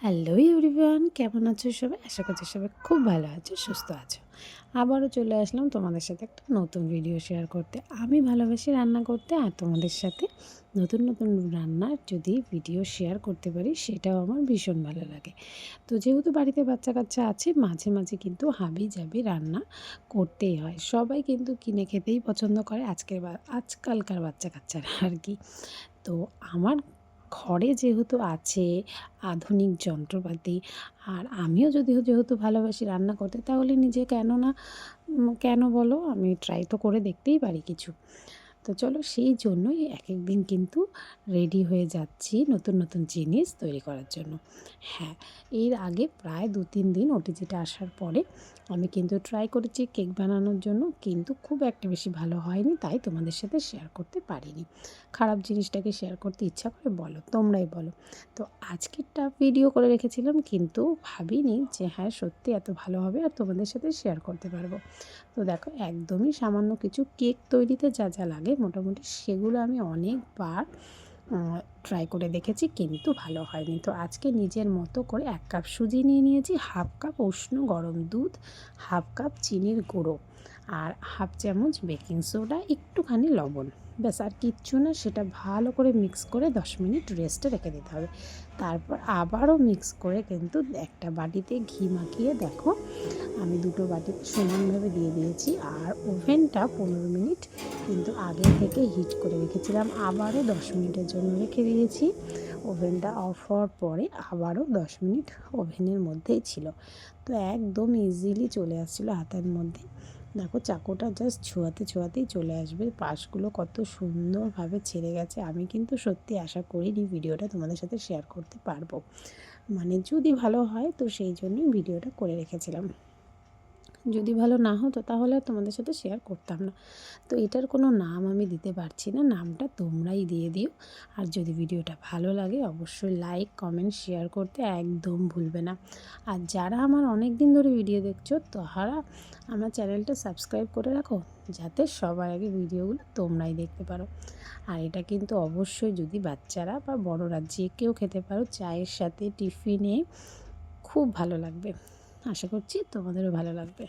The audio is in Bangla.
হ্যালো এভরিওয়ান, কেমন আছো সবাই? আশা করছি সবাই খুব ভালো আছো, সুস্থ আছো। আবারও চলে আসলাম তোমাদের সাথে একটা নতুন ভিডিও শেয়ার করতে। আমি ভালোবাসি রান্না করতে, আর তোমাদের সাথে নতুন নতুন রান্নার যদি ভিডিও শেয়ার করতে পারি সেটাও আমার ভীষণ ভালো লাগে। তো যেহেতু বাড়িতে বাচ্চা কাচ্চা আছে, মাঝে মাঝে কিন্তু হাবি জাবি রান্না করতেই হয়। সবাই কিন্তু কিনে খেতেই পছন্দ করে আজকালকার বাচ্চা কাচ্চারা আর কি। তো আমার ঘরে যেহেতু আছে আধুনিক যন্ত্রপাতি, আর আমিও যেহেতু ভালোবাসি রান্না করতে, তাহলে নিজে কেন বলো, আমি ট্রাই তো করে দেখতেই পারি কিছু। তো চলো, সেই জন্যই এক এক দিন কিন্তু রেডি হয়ে যাচ্ছি নতুন নতুন জিনিস তৈরি করার জন্য। হ্যাঁ, এর আগে প্রায় 2-3 দিন ওটিজিটা আসার পরে আমি কিন্তু ট্রাই করেছি কেক বানানোর জন্য, কিন্তু খুব একটা বেশি ভালো হয়নি, তাই তোমাদের সাথে শেয়ার করতে পারিনি। খারাপ জিনিসটাকে শেয়ার করতে ইচ্ছা করে বলো, তোমরাই বলো। তো আজকেরটা ভিডিও করে রেখেছিলাম, কিন্তু ভাবিনি যে হ্যাঁ সত্যি এত ভালো হবে আর তোমাদের সাথে শেয়ার করতে পারবো। তো দেখো, একদমই সামান্য কিছু কেক তৈরিতে যা যা লাগে মোটামুটি সেগুলো আমি অনেকবার ট্রাই করে দেখেছি, কিন্তু ভালো হয়নি। তো আজকে নিজের মতো করে 1 কাপ সুজি নিয়ে নিয়েছি, 1/2 কাপ উষ্ণ গরম দুধ, 1/2 কাপ চিনির গুঁড়ো, আর 1/2 চামচ বেকিং সোডা, একটুখানি লবণ, ব্যাস আর কিচ্ছু না। সেটা ভালো করে মিক্স করে 10 মিনিট রেস্টে রেখে দিতে হবে। তারপর আবারও মিক্স করে কিন্তু একটা বাটিতে ঘি মাখিয়ে দেখো আমি দুটো বাটিতে সমানভাবে দিয়ে দিয়েছি। আর ওভেনটা 15 মিনিট কিন্তু আগে থেকে হিট করে রেখেছিলাম, আবারও 10 মিনিটের জন্য রেখে দিয়েছি। ওভেনটা অফ হওয়ার পরে আবারও 10 মিনিট ওভেনের মধ্যেই ছিল। তো একদম ইজিলি চলে আসছিলো হাতের মধ্যে। দেখো, চাকুটা জাস্ট ছোঁয়াতে ছোঁয়াতেই চলে আসবে। পাশগুলো কত সুন্দরভাবে ছেড়ে গেছে। আমি কিন্তু সত্যি আশা করিনি ভিডিওটা তোমাদের সাথে শেয়ার করতে পারবো, মানে যদি ভালো হয় তো সেই জন্যই ভিডিওটা করে রেখেছিলাম। যদি ভালো না হতো তাহলে আর তোমাদের সাথে শেয়ার করতাম না। তো এটার কোনো নাম আমি দিতে পারছি না, নামটা তোমরাই দিয়ে দিও। আর যদি ভিডিওটা ভালো লাগে অবশ্যই লাইক কমেন্ট শেয়ার করতে একদম ভুলবে না। আর যারা আমার অনেক দিন ধরে ভিডিও দেখছো তারা আমার চ্যানেলটা সাবস্ক্রাইব করে রাখো, যাতে সবার আগে ভিডিওগুলো তোমরাই দেখতে পারো। আর এটা কিন্তু অবশ্যই যদি বাচ্চারা বা বড়রা যে কেউ খেতে পারো, চায়ের সাথে টিফিনে খুব ভালো লাগবে। আশা করছি তোমাদেরও ভালো লাগবে।